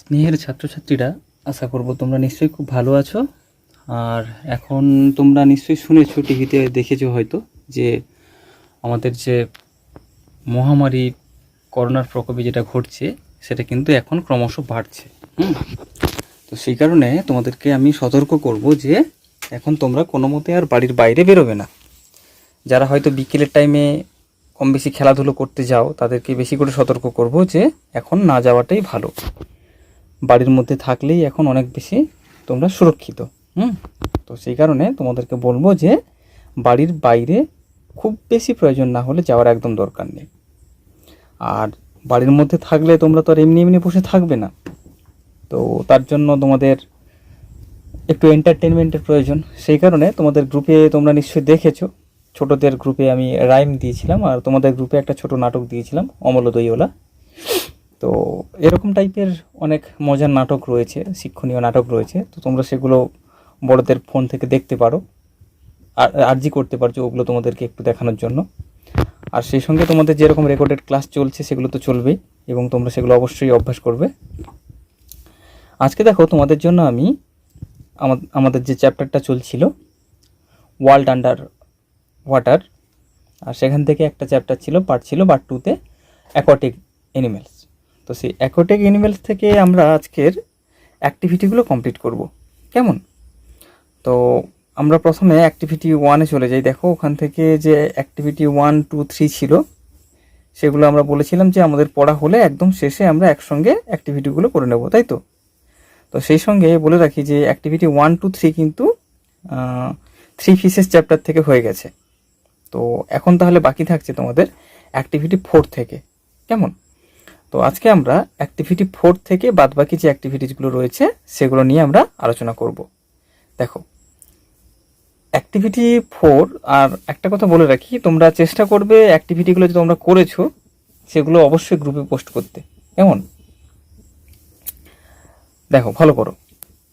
স্নেহের ছাত্রছাত্রীরা, আশা করব তোমরা নিশ্চয়ই খুব ভালো আছো। আর এখন তোমরা নিশ্চয়ই শুনেছো, টিভিতে দেখেছো হয়তো, যে আমাদের যে মহামারী করোনার প্রকোপে যেটা ঘটছে সেটা কিন্তু এখন ক্রমশ বাড়ছে। তো সেই কারণে তোমাদেরকে আমি সতর্ক করব যে এখন তোমরা কোনো মতে আর বাড়ির বাইরে বেরোবে না। যারা হয়তো বিকেলের টাইমে কম বেশি খেলাধুলো করতে যাও তাদেরকে বেশি করে সতর্ক করব যে এখন না যাওয়াটাই ভালো। বাড়ির মধ্যে থাকলেই এখন অনেক বেশি তোমরা সুরক্ষিত। তো সেই কারণে তোমাদেরকে বলবো যে বাড়ির বাইরে খুব বেশি প্রয়োজন না হলে যাওয়ার একদম দরকার নেই। আর বাড়ির মধ্যে থাকলে তোমরা তো আর এমনি এমনি বসে থাকবে না, তো তার জন্য তোমাদের একটু এন্টারটেনমেন্টের প্রয়োজন। সেই কারণে তোমাদের গ্রুপে তোমরা নিশ্চয়ই দেখেছো, ছোটদের গ্রুপে আমি রাইম দিয়েছিলাম আর তোমাদের গ্রুপে একটা ছোট নাটক দিয়েছিলাম, অমল দইওয়ালা। তো এরকম টাইপের অনেক মজার নাটক রয়েছে, শিক্ষণীয় নাটক রয়েছে। তো তোমরা সেগুলো বড়দের ফোন থেকে দেখতে পারো, আর্জি করতে পারছো ওগুলো তোমাদেরকে একটু দেখানোর জন্য। আর সেই সঙ্গে তোমাদের যেরকম রেকর্ডেড ক্লাস চলছে সেগুলো তো চলবেই, এবং তোমরা সেগুলো অবশ্যই অভ্যাস করবে। আজকে দেখো তোমাদের জন্য আমি আমাদের যে চ্যাপ্টারটা চলছিল ওয়ার্ল্ড আন্ডার ওয়াটার, আর সেখান থেকে একটা চ্যাপ্টার ছিল, পার্ট ছিল পার্ট 2তে অ্যাকোয়াটিক অ্যানিমেলস। তো সেই অ্যাকোয়াটিক অ্যানিমেলস থেকে আমরা আজকের অ্যাক্টিভিটিগুলো কমপ্লিট করব। কেমন? তো আমরা প্রথমে অ্যাক্টিভিটি 1-এ চলে যাই। দেখো ওখান থেকে যে অ্যাক্টিভিটি 1, 2, 3 ছিল সেগুলো আমরা বলেছিলাম যে আমাদের পড়া হলে একদম শেষে আমরা একসঙ্গে অ্যাক্টিভিটিগুলো করে নেব, তাই তো? তো সেই সঙ্গে বলে রাখি যে অ্যাক্টিভিটি 1, 2, 3 কিন্তু 3 ফিশেস চ্যাপ্টার থেকে হয়ে গেছে। তো এখন তাহলে বাকি থাকছে তোমাদের অ্যাক্টিভিটি 4 থেকে। কেমন? তো আজকে আমরা অ্যাক্টিভিটি 4 থেকে বাদবাকি যে অ্যাক্টিভিটিসগুলো রয়েছে সেগুলো নিয়ে আমরা আলোচনা করব। দেখো অ্যাক্টিভিটি 4, আর একটা কথা বলে রাখি, তোমরা চেষ্টা করবে অ্যাক্টিভিটিগুলো যে তোমরা করেছো সেগুলো অবশ্যই গ্রুপে পোস্ট করতে। কেমন? দেখো ভালো করো।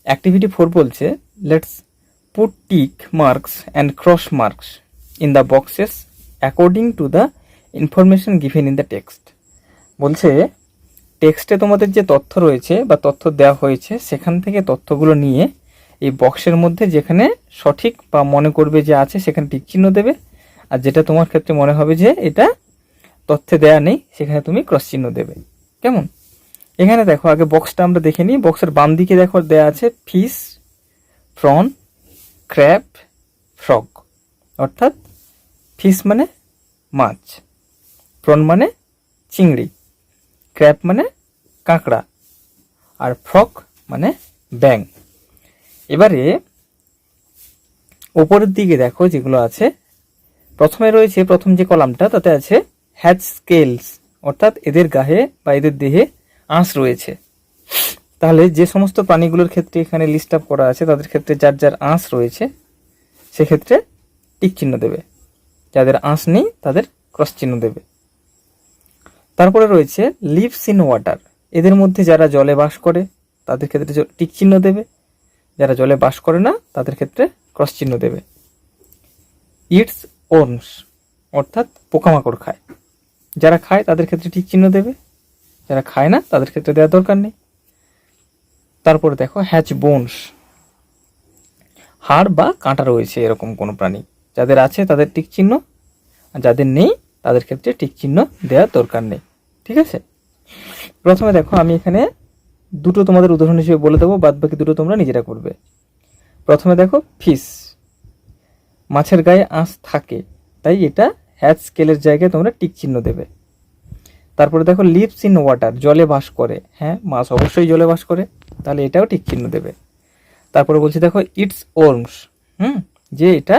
অ্যাক্টিভিটি 4 বলছে let's put tick marks and cross marks in the boxes according to the information given in the text. বলছে টেক্সটে তোমাদের যে তথ্য রয়েছে বা তথ্য দেওয়া হয়েছে সেখান থেকে তথ্যগুলো নিয়ে এই বক্সের মধ্যে যেখানে সঠিক বা মনে করবে যে আছে সেখানে টিক চিহ্ন দেবে, আর যেটা তোমার ক্ষেত্রে মনে হবে যে এটা তথ্যে দেয়া নেই সেখানে তুমি ক্রস চিহ্ন দেবে। কেমন? এখানে দেখো আগে বক্সটা আমরা দেখে নিই। বক্সের বাম দিকে দেখো দেয়া আছে ফিশ, প্রন, ক্র্যাব, ফ্রগ। অর্থাৎ ফিশ মানে মাছ, প্রন মানে চিংড়ি, ক্র্যাব মানে কাঁকড়া, আর ফ্রগ মানে ব্যাং। এবারে ওপরের দিকে দেখো যেগুলো আছে, প্রথমে রয়েছে প্রথম যে কলামটা তাতে আছে হ্যাজ স্কেলস, অর্থাৎ এদের গায়ে বা এদের দেহে আঁশ রয়েছে। তাহলে যে সমস্ত প্রাণীগুলোর ক্ষেত্রে এখানে লিস্ট আপ করা আছে তাদের ক্ষেত্রে যার যার আঁশ রয়েছে সেক্ষেত্রে টিক চিহ্ন দেবে, যাদের আঁশ নেই তাদের ক্রস চিহ্ন দেবে। তারপরে রয়েছে লিভস ইন ওয়াটার, এদের মধ্যে যারা জলে বাস করে তাদের ক্ষেত্রে টিক চিহ্ন দেবে, যারা জলে বাস করে না তাদের ক্ষেত্রে ক্রস চিহ্ন দেবে। ইটস ওর্মস, অর্থাৎ পোকামাকড় খায়, যারা খায় তাদের ক্ষেত্রে টিক চিহ্ন দেবে, যারা খায় না তাদের ক্ষেত্রে দেওয়ার দরকার নেই। তারপরে দেখো হ্যাজ বোনস, হাড় বা কাঁটা রয়েছে এরকম কোনো প্রাণী, যাদের আছে তাদের টিক চিহ্ন, আর যাদের নেই তাদের ক্ষেত্রে টিক চিহ্ন দেওয়ার দরকার নেই। ঠিক আছে? প্রথমে দেখো আমি এখানে দুটো তোমাদের উদাহরণ হিসেবে বলে দেবো, বাদ বাকি দুটো তোমরা নিজেরা করবে। প্রথমে দেখো ফিশ, মাছের গায়ে আঁশ থাকে তাই এটা হ্যাজ স্কেলের জায়গায় তোমরা টিক চিহ্ন দেবে। তারপরে দেখো লিভস ইন ওয়াটার, জলে বাস করে, হ্যাঁ মাছ অবশ্যই জলে বাস করে, তাহলে এটাও টিক চিহ্ন দেবে। তারপরে বলছি দেখো ইটস ওর্মস, যে এটা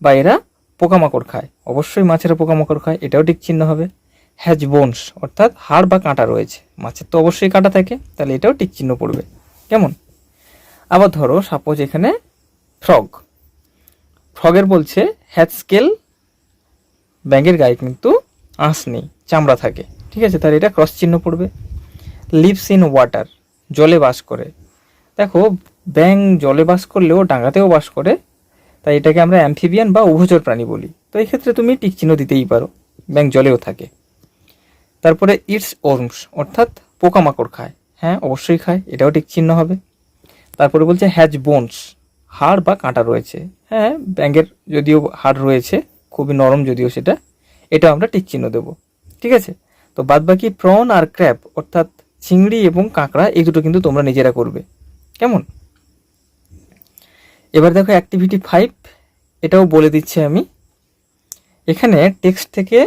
বা এরা পোকামাকড় খায়, অবশ্যই মাছেরা পোকামাকড় খায়, এটাও টিক চিহ্ন হবে। হ্যাজ বোনস, অর্থাৎ হাড় বা কাঁটা রয়েছে, মাছের তো অবশ্যই কাঁটা থাকে, তাহলে এটাও টিক চিহ্ন পড়বে। কেমন? আবার ধরো সাপোজ এখানে ফ্রগ, ফ্রগের বলছে হ্যাজ স্কেল, ব্যাঙের গায়ে কিন্তু আঁশ নেই, চামড়া থাকে, ঠিক আছে, তাহলে এটা ক্রস চিহ্ন পড়বে। লিভস ইন ওয়াটার, জলে বাস করে, দেখো ব্যাঙ জলে বাস করলেও ডাঙাতেও বাস করে, তাই এটাকে আমরা অ্যাম্ফিবিয়ান বা উভচর প্রাণী বলি, তো এই ক্ষেত্রে তুমি টিক চিহ্ন দিতেই পারো, ব্যাঙ জলেও থাকে। তারপরে ইটস ওর্মস, অর্থাৎ পোকামাকড় খায়, হ্যাঁ অবশ্যই খায়, এটাও টিক চিহ্ন হবে। তারপরে বলছে হ্যাজ বোনস, হাড় বা কাঁটা রয়েছে। হ্যাঁ ব্যাঙের যদিও হাড় রয়েছে, খুবই নরম যদিও সেটা, এটাও আমরা টিক চিহ্ন দেবো। ঠিক আছে, তো বাদ বাকি প্রন আর ক্র্যাব অর্থাৎ চিংড়ি এবং কাঁকড়া এই দুটো কিন্তু তোমরা নিজেরা করবে। কেমন? এবার দেখো অ্যাক্টিভিটি 5, এটাও বলে দিচ্ছি আমি। এখানে টেক্সট থেকে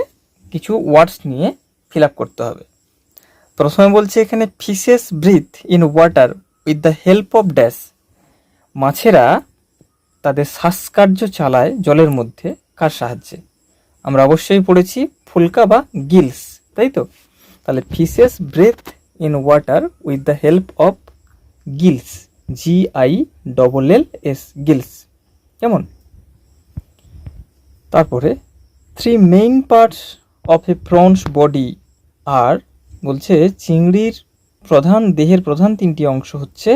কিছু ওয়ার্ডস নিয়ে ফিল আপ করতে হবে। প্রথমে বলছে এখানে fishes breathe in water with the help of dash, মাছেরা তাদের শ্বাসকার্য চালায় জলের মধ্যে কার সাহায্যে? আমরা অবশ্যই পড়েছি ফুলকা বা গিলস, তাই তো? তাহলে fishes breathe in water with the help of gills, GILLS, gills. কেমন? তারপরে 3 main parts of a prawn's body আর, বলছে চিংড়ির দেহের প্রধান 3টি অংশ হচ্ছে,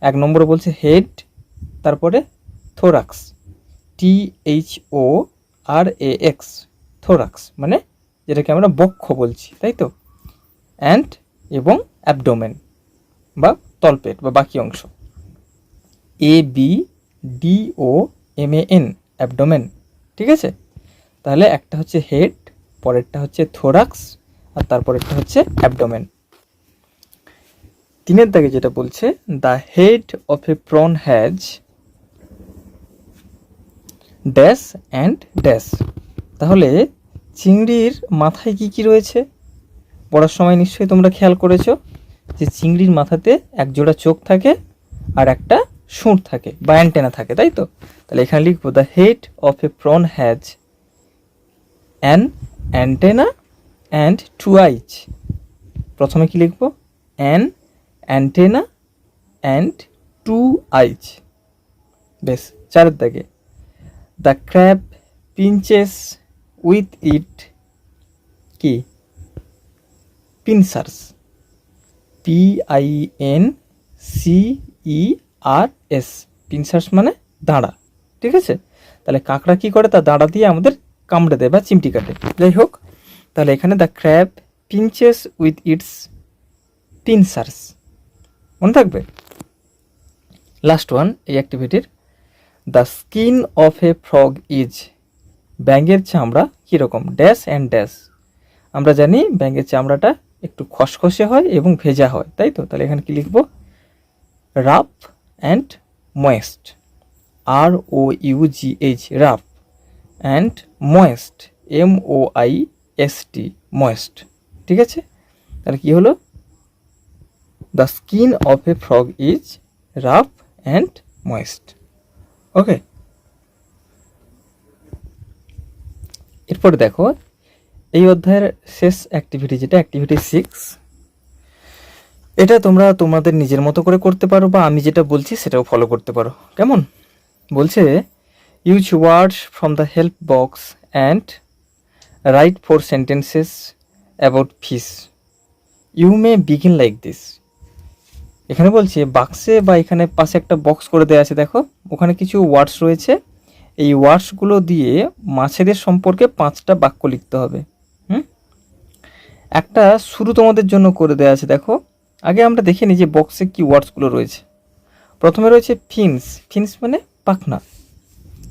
1 নম্বরে বলছে হেড, তারপরে থোরাক্স, THORAX, থোরাক্স মানে যেটাকে আমরা বক্ষ বলছি, তাই তো? অ্যান্ড এবং অ্যাবডোমেন বা তলপেট বা বাকি অংশ, ABDOMAN, অ্যাবডোমেন। ঠিক আছে, তাহলে একটা হচ্ছে হেড, পরেরটা হচ্ছে থোরাক্স, আর তারপরেরটা হচ্ছে অ্যাবডোমেন। 3 দাগে যেটা বলছে the head of A prawn has dash and dash, তাহলে চিংড়ির মাথায় কি কি রয়েছে? পড়ার সময় নিশ্চয়ই তোমরা খেয়াল করেছো যে চিংড়ির মাথাতে এক জোড়া চোখ থাকে আর একটা সুঁড় থাকে বা অ্যান্টেনা থাকে, তাই তো? তাহলে এখানে লিখবো the head of A prawn has an antenna and 2 আইজ। প্রথমে কি লিখবো? অ্যান অ্যান্টেনা অ্যান্ড 2 আইজ। বেশ, 4 দাগে the crab pinches with it কি? পিনসার্স, PINCERS, পিনসার্স মানে দাঁড়া। ঠিক আছে, তাহলে কাঁকড়া কি করে? তার দাঁড়া দিয়ে আমাদের কামড়ে দেয় বা চিমটি কাটে। যাই হোক, তাহলে এখানে the crab pinches with its pincers, মনে থাকবে। লাস্ট ওয়ান এই অ্যাক্টিভিটির, the skin of a frog is, ব্যাঙের চামড়া কীরকম? Dash and dash. আমরা জানি ব্যাঙের চামড়াটা একটু খসখসে হয় এবং ভেজা হয়, তাই তো? তাহলে এখানে কি লিখবো? Rough and moist, ROUGH, rough, and moist, MOIST, moist. ঠিক আছে, তাহলে কি হলো? The skin of a frog is rough and moist. Okay, এরপরে দেখো এই অধ্যায়ের শেষ অ্যাক্টিভিটি, যেটা অ্যাক্টিভিটি 6, এটা তোমরা তোমাদের নিজের মতো করে করতে পারো বা আমি যেটা বলছি সেটাও ফলো করতে পারো। কেমন? বলছে use words from the help box and write 4 sentences about fish, you may begin like this. এখানে বলছে বাক্সে বা এখানে পাশে একটা বক্স করে দেওয়া আছে, দেখো ওখানে কিছু ওয়ার্ডস রয়েছে, এই ওয়ার্ডসগুলো দিয়ে মাছেদের সম্পর্কে 5টা বাক্য লিখতে হবে। একটা শুরু তোমাদের জন্য করে দেওয়া আছে, দেখো আগে আমরা দেখে নিই যে বক্সে কি ওয়ার্ডসগুলো রয়েছে। প্রথমে রয়েছে ফিন্স, ফিন্স মানে পাখনা।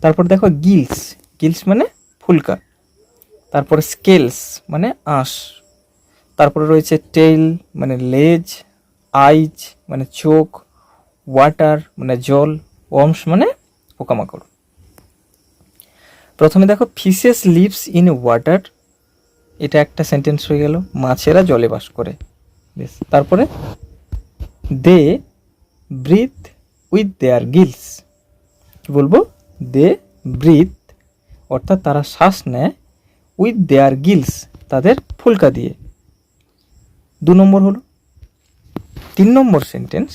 তারপর দেখো গিলস, গিলস মানে ফুলকা। তারপরে স্কেলস মানে আঁশ। তারপরে রয়েছে টেইল মানে লেজ, আইজ মানে চোখ, ওয়াটার মানে জল, ওয়ার্মস মানে পোকামাকড়। প্রথমে দেখো ফিশেস লিভস ইন ওয়াটার, এটা একটা সেন্টেন্স হয়ে গেল, মাছেরা জলে বাস করে। বেশ, তারপরে দে ব্রিথ উইথ দেয়ার গিলস, কি বলবো? দে ব্রিথ অর্থাৎ তারা শ্বাস নেয়, উইথ দেয়ার গিলস তাদের ফুলকা দিয়ে। 2 নম্বর হলো। 3 নম্বর sentence,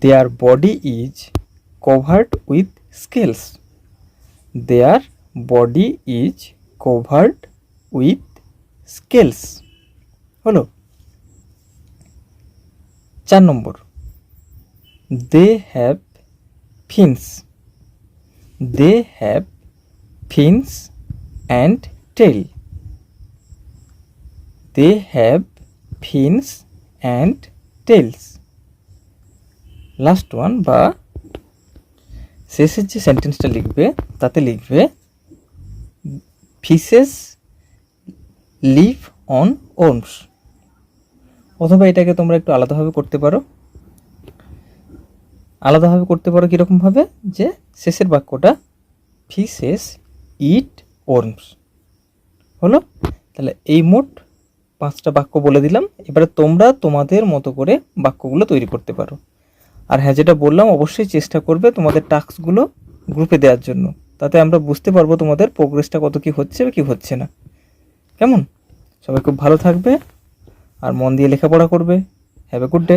their body is covered with scales, their body is covered with scales হলো। 4 নম্বর, they have fins, they have fins and tail, they have fins and tails. Last one বা শেষের যে সেন্টেন্সটা লিখবে তাতে লিখবে ফিশেস লিভ অন ওর্মস। অথবা এটাকে তোমরা একটু আলাদাভাবে করতে পারো। কীরকমভাবে, যে শেষের বাক্যটা ফিশেস ইট ওর্মস হলো। তাহলে এই মোট 5টা বাক্য বলে দিলাম। এবারে তোমরা তোমাদের মতো করে বাক্যগুলো তৈরি করতে পারো। আর হ্যাঁ, যেটা বললাম, অবশ্যই চেষ্টা করবে তোমাদের টাস্কগুলো গ্রুপে দেওয়ার জন্য, তাতে আমরা বুঝতে পারবো তোমাদের প্রোগ্রেসটা কত কি হচ্ছে বা কি হচ্ছে না। কেমন? সবাই খুব ভালো থাকবে আর মন দিয়ে লেখাপড়া করবে। Have a good day.